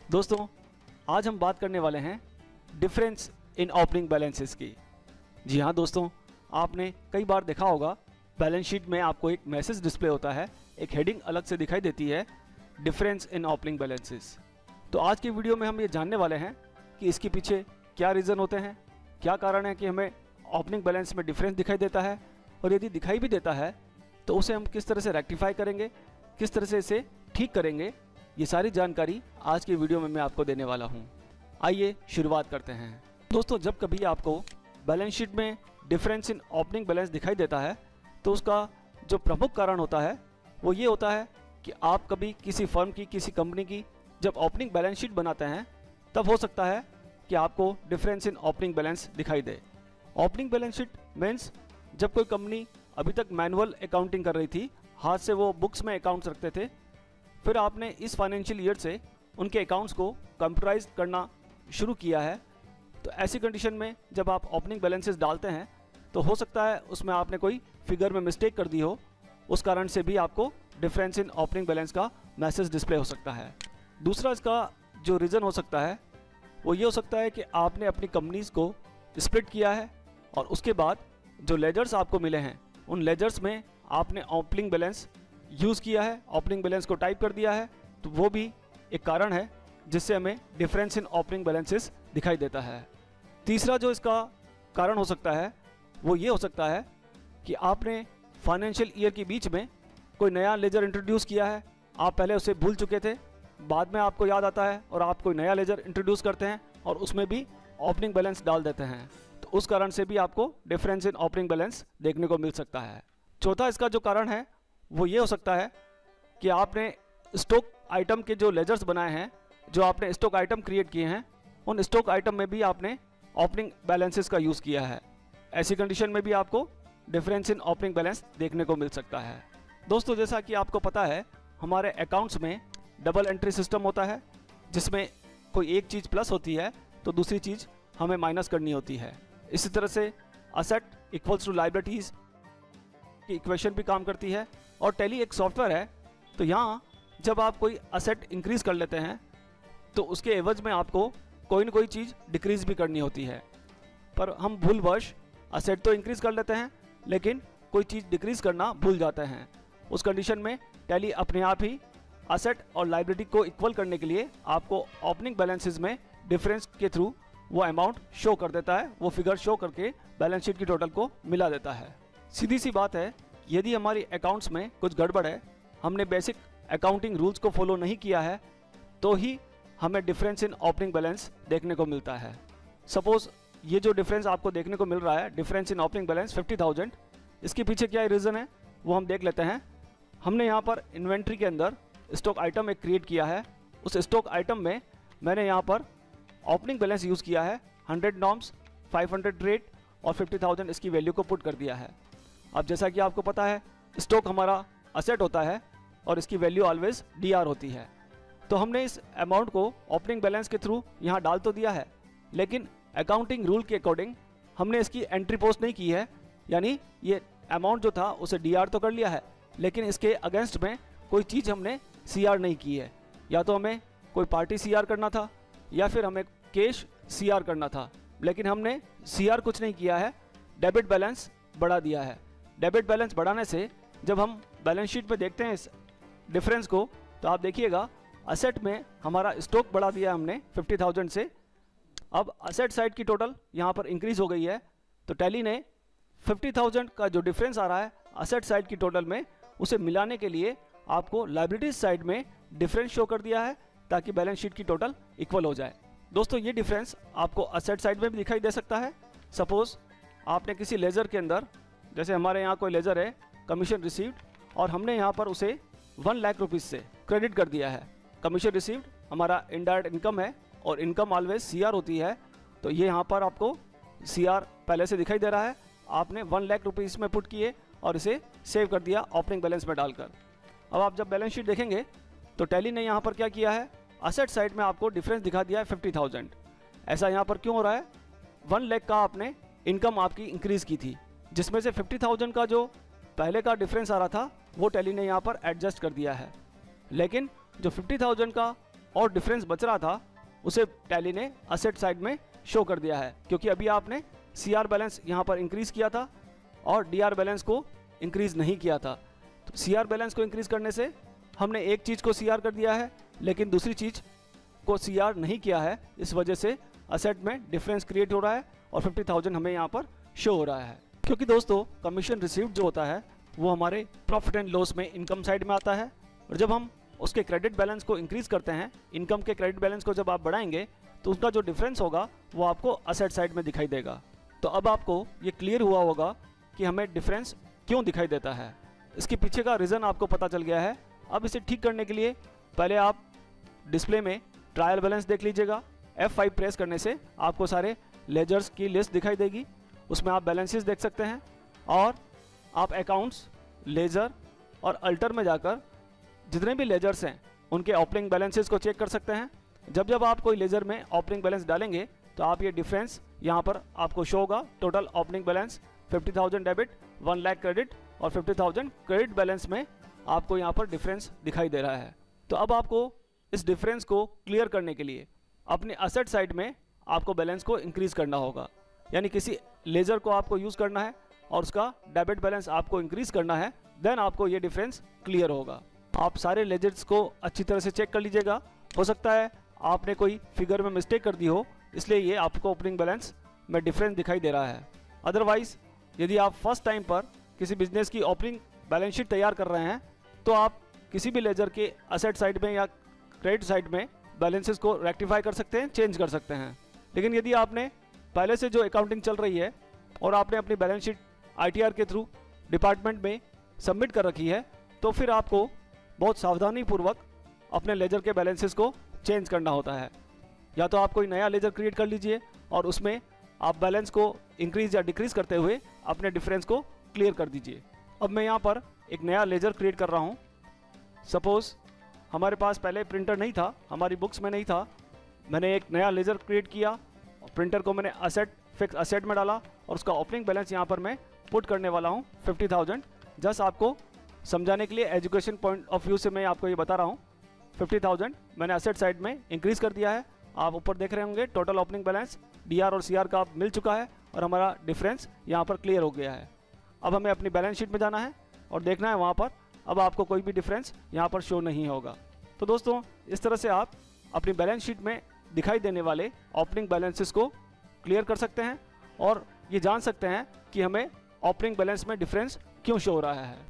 दोस्तों, आज हम बात करने वाले हैं डिफरेंस इन ओपनिंग बैलेंसेस की। जी हाँ दोस्तों, आपने कई बार देखा होगा बैलेंस शीट में आपको एक मैसेज डिस्प्ले होता है, एक हेडिंग अलग से दिखाई देती है, डिफरेंस इन ओपनिंग बैलेंसेस। तो आज की वीडियो में हम ये जानने वाले हैं कि इसके पीछे क्या रीज़न होते हैं, क्या कारण है कि हमें ओपनिंग बैलेंस में डिफरेंस दिखाई देता है, और यदि दिखाई भी देता है तो उसे हम किस तरह से रेक्टिफाई करेंगे, किस तरह से इसे ठीक करेंगे। ये सारी जानकारी आज की वीडियो में मैं आपको देने वाला हूँ। आइए शुरुआत करते हैं। दोस्तों, जब कभी आपको बैलेंस शीट में डिफरेंस इन ओपनिंग बैलेंस दिखाई देता है तो उसका जो प्रमुख कारण होता है वो ये होता है कि आप कभी किसी फर्म की, किसी कंपनी की जब ओपनिंग बैलेंस शीट बनाते हैं तब हो सकता है कि आपको डिफरेंस इन ओपनिंग बैलेंस दिखाई दे। ओपनिंग बैलेंस शीट मीन्स जब कोई कंपनी अभी तक मैनुअल अकाउंटिंग कर रही थी, हाथ से वो बुक्स में अकाउंट्स रखते थे, फिर आपने इस फाइनेंशियल ईयर से उनके अकाउंट्स को कंप्यूटराइज करना शुरू किया है। तो ऐसी कंडीशन में जब आप ओपनिंग बैलेंसेस डालते हैं तो हो सकता है उसमें आपने कोई फिगर में मिस्टेक कर दी हो, उस कारण से भी आपको डिफरेंस इन ओपनिंग बैलेंस का मैसेज डिस्प्ले हो सकता है। दूसरा इसका जो रीज़न हो सकता है वो ये हो सकता है कि आपने अपनी कंपनीज़ को स्प्लिट किया है और उसके बाद जो लेजर्स आपको मिले हैं उन लेजर्स में आपने ओपनिंग बैलेंस यूज़ किया है, ओपनिंग बैलेंस को टाइप कर दिया है, तो वो भी एक कारण है जिससे हमें डिफरेंस इन ओपनिंग बैलेंसेस दिखाई देता है। तीसरा जो इसका कारण हो सकता है वो ये हो सकता है कि आपने फाइनेंशियल ईयर के बीच में कोई नया लेजर इंट्रोड्यूस किया है, आप पहले उसे भूल चुके थे, बाद में आपको याद आता है और आप कोई नया लेजर इंट्रोड्यूस करते हैं और उसमें भी ओपनिंग बैलेंस डाल देते हैं, तो उस कारण से भी आपको डिफरेंस इन ओपनिंग बैलेंस देखने को मिल सकता है। चौथा इसका जो कारण है वो ये हो सकता है कि आपने स्टॉक आइटम के जो लेजर्स बनाए हैं, जो आपने स्टॉक आइटम क्रिएट किए हैं, उन स्टॉक आइटम में भी आपने ओपनिंग बैलेंसेस का यूज़ किया है। ऐसी कंडीशन में भी आपको डिफरेंस इन ओपनिंग बैलेंस देखने को मिल सकता है। दोस्तों, जैसा कि आपको पता है हमारे अकाउंट्स में डबल एंट्री सिस्टम होता है, जिसमें कोई एक चीज़ प्लस होती है तो दूसरी चीज़ हमें माइनस करनी होती है। इसी तरह से असेट इक्वल्स टू लायबिलिटीज़ की इक्वेशन भी काम करती है। और टैली एक सॉफ्टवेयर है, तो यहाँ जब आप कोई असेट इंक्रीज़ कर लेते हैं तो उसके एवज में आपको कोई ना कोई चीज़ डिक्रीज़ भी करनी होती है, पर हम भूलवश असेट तो इंक्रीज़ कर लेते हैं लेकिन कोई चीज़ डिक्रीज़ करना भूल जाते हैं। उस कंडीशन में टैली अपने आप ही असेट और लायबिलिटी को इक्वल करने के लिए आपको ओपनिंग बैलेंसेस में डिफरेंस के थ्रू वो अमाउंट शो कर देता है, वो फिगर शो करके बैलेंस शीट की टोटल को मिला देता है। सीधी सी बात है, यदि हमारी अकाउंट्स में कुछ गड़बड़ है, हमने बेसिक अकाउंटिंग रूल्स को फॉलो नहीं किया है, तो ही हमें डिफरेंस इन ओपनिंग बैलेंस देखने को मिलता है। सपोज ये जो डिफरेंस आपको देखने को मिल रहा है, डिफरेंस इन ओपनिंग बैलेंस 50,000, इसके पीछे क्या रीज़न है वो हम देख लेते हैं। हमने यहाँ पर इन्वेंट्री के अंदर स्टॉक आइटम एक क्रिएट किया है, उस स्टॉक आइटम में मैंने यहाँ पर ओपनिंग बैलेंस यूज़ किया है, 100 नॉर्म्स, 500 रेट और 50,000 इसकी वैल्यू को पुट कर दिया है। अब जैसा कि आपको पता है स्टॉक हमारा असेट होता है और इसकी वैल्यू ऑलवेज DR होती है, तो हमने इस अमाउंट को ओपनिंग बैलेंस के थ्रू यहाँ डाल तो दिया है, लेकिन अकाउंटिंग रूल के अकॉर्डिंग हमने इसकी एंट्री पोस्ट नहीं की है। यानी ये अमाउंट जो था उसे DR तो कर लिया है, लेकिन इसके अगेंस्ट में कोई चीज़ हमने CR नहीं की है। या तो हमें कोई पार्टी CR करना था या फिर हमें कैश CR करना था, लेकिन हमने CR कुछ नहीं किया है, डेबिट बैलेंस बढ़ा दिया है। डेबिट बैलेंस बढ़ाने से जब हम बैलेंस शीट में देखते हैं इस डिफरेंस को, तो आप देखिएगा असेट में हमारा स्टॉक बढ़ा दिया हमने 50,000 से। अब असेट साइड की टोटल यहाँ पर इंक्रीज़ हो गई है, तो टैली ने 50,000 का जो डिफरेंस आ रहा है असेट साइड की टोटल में, उसे मिलाने के लिए आपको लायबिलिटीज साइड में डिफरेंस शो कर दिया है ताकि बैलेंस शीट की टोटल इक्वल हो जाए। दोस्तों, ये डिफरेंस आपको असेट साइड में भी दिखाई दे सकता है। सपोज आपने किसी लेजर के अंदर, जैसे हमारे यहाँ कोई लेजर है कमीशन रिसीव्ड, और हमने यहाँ पर उसे 1 लाख रुपीज़ से क्रेडिट कर दिया है। कमीशन रिसीव्ड हमारा इनडायरेक्ट इनकम है और इनकम ऑलवेज CR होती है, तो ये यहाँ पर आपको CR पहले से दिखाई दे रहा है। आपने 1 लाख रुपीज़ इसमें पुट किए और इसे सेव कर दिया ओपनिंग बैलेंस में डालकर। अब आप जब बैलेंस शीट देखेंगे तो टैली ने यहाँ पर क्या किया है, असेट साइड में आपको डिफरेंस दिखा दिया है 50,000। ऐसा यहाँ पर क्यों हो रहा है, 1 लाख का आपने इनकम आपकी इंक्रीज़ की थी, जिसमें से 50,000 का जो पहले का डिफरेंस आ रहा था वो टैली ने यहाँ पर एडजस्ट कर दिया है। लेकिन जो 50,000 का और डिफरेंस बच रहा था उसे टैली ने असेट साइड में शो कर दिया है, क्योंकि अभी आपने CR बैलेंस यहाँ पर इंक्रीज किया था और DR बैलेंस को इंक्रीज नहीं किया था। तो CR बैलेंस को इंक्रीज करने से हमने एक चीज़ को CR कर दिया है लेकिन दूसरी चीज़ को CR नहीं किया है, इस वजह से असेट में डिफरेंस क्रिएट हो रहा है और 50,000 हमें यहाँ पर शो हो रहा है। क्योंकि दोस्तों कमीशन रिसीव्ड जो होता है वो हमारे प्रॉफिट एंड लॉस में इनकम साइड में आता है, और जब हम उसके क्रेडिट बैलेंस को इंक्रीज करते हैं, इनकम के क्रेडिट बैलेंस को जब आप बढ़ाएंगे तो उसका जो डिफरेंस होगा वो आपको असेट साइड में दिखाई देगा। तो अब आपको ये क्लियर हुआ होगा कि हमें डिफरेंस क्यों दिखाई देता है। इसके पीछे का रीज़न आपको पता चल गया है। अब इसे ठीक करने के लिए पहले आप डिस्प्ले में ट्रायल बैलेंस देख लीजिएगा। F5 प्रेस करने से आपको सारे लेजर्स की लिस्ट दिखाई देगी, उसमें आप बैलेंसेस देख सकते हैं और आप अकाउंट्स, लेजर और अल्टर में जाकर जितने भी लेजर्स हैं उनके ओपनिंग बैलेंसेस को चेक कर सकते हैं। जब आप कोई लेजर में ओपनिंग बैलेंस डालेंगे तो आप ये डिफरेंस यहाँ पर आपको शो होगा। Total opening balance 50,000 debit, 1 lakh credit और 50,000 क्रेडिट बैलेंस में आपको यहाँ पर डिफरेंस दिखाई दे रहा है। तो अब आपको इस डिफरेंस को क्लियर करने के लिए अपने असेट साइड में आपको बैलेंस को इंक्रीज करना होगा, यानी किसी लेजर को आपको यूज़ करना है और उसका डेबिट बैलेंस आपको इंक्रीज करना है, देन आपको ये डिफरेंस क्लियर होगा। आप सारे लेजर्स को अच्छी तरह से चेक कर लीजिएगा। हो सकता है आपने कोई फिगर में मिस्टेक कर दी हो, इसलिए ये आपको ओपनिंग बैलेंस में डिफरेंस दिखाई दे रहा है। अदरवाइज़ यदि आप फर्स्ट टाइम पर किसी बिजनेस की ओपनिंग बैलेंस शीट तैयार कर रहे हैं तो आप किसी भी लेजर के असेट साइड में या क्रेडिट साइड में बैलेंसेस को रेक्टिफाई कर सकते हैं, चेंज कर सकते हैं। लेकिन यदि आपने पहले से जो अकाउंटिंग चल रही है और आपने अपनी बैलेंस शीट ITR के थ्रू डिपार्टमेंट में सबमिट कर रखी है तो फिर आपको बहुत सावधानी पूर्वक अपने लेजर के बैलेंसेस को चेंज करना होता है। या तो आप कोई नया लेजर क्रिएट कर लीजिए और उसमें आप बैलेंस को इंक्रीज या डिक्रीज करते हुए अपने डिफरेंस को क्लियर कर दीजिए। अब मैं यहाँ पर एक नया लेजर क्रिएट कर रहा हूँ। सपोज़ हमारे पास पहले प्रिंटर नहीं था, हमारी बुक्स में नहीं था, मैंने एक नया लेजर क्रिएट किया और प्रिंटर को मैंने फिक्स असेट में डाला और उसका ओपनिंग बैलेंस यहाँ पर मैं पुट करने वाला हूँ 50,000। जस्ट आपको समझाने के लिए एजुकेशन पॉइंट ऑफ व्यू से मैं आपको ये बता रहा हूँ। 50,000 मैंने असेट साइड में इंक्रीज़ कर दिया है। आप ऊपर देख रहे होंगे टोटल ओपनिंग बैलेंस DR और CR का मिल चुका है और हमारा डिफरेंस यहाँ पर क्लियर हो गया है। अब हमें अपनी बैलेंस शीट में जाना है और देखना है वहाँ पर अब आपको कोई भी डिफरेंस यहाँ पर शो नहीं होगा। तो दोस्तों इस तरह से आप अपनी बैलेंस शीट में दिखाई देने वाले ओपनिंग बैलेंसेस को क्लियर कर सकते हैं और ये जान सकते हैं कि हमें ओपनिंग बैलेंस में डिफरेंस क्यों शो हो रहा है।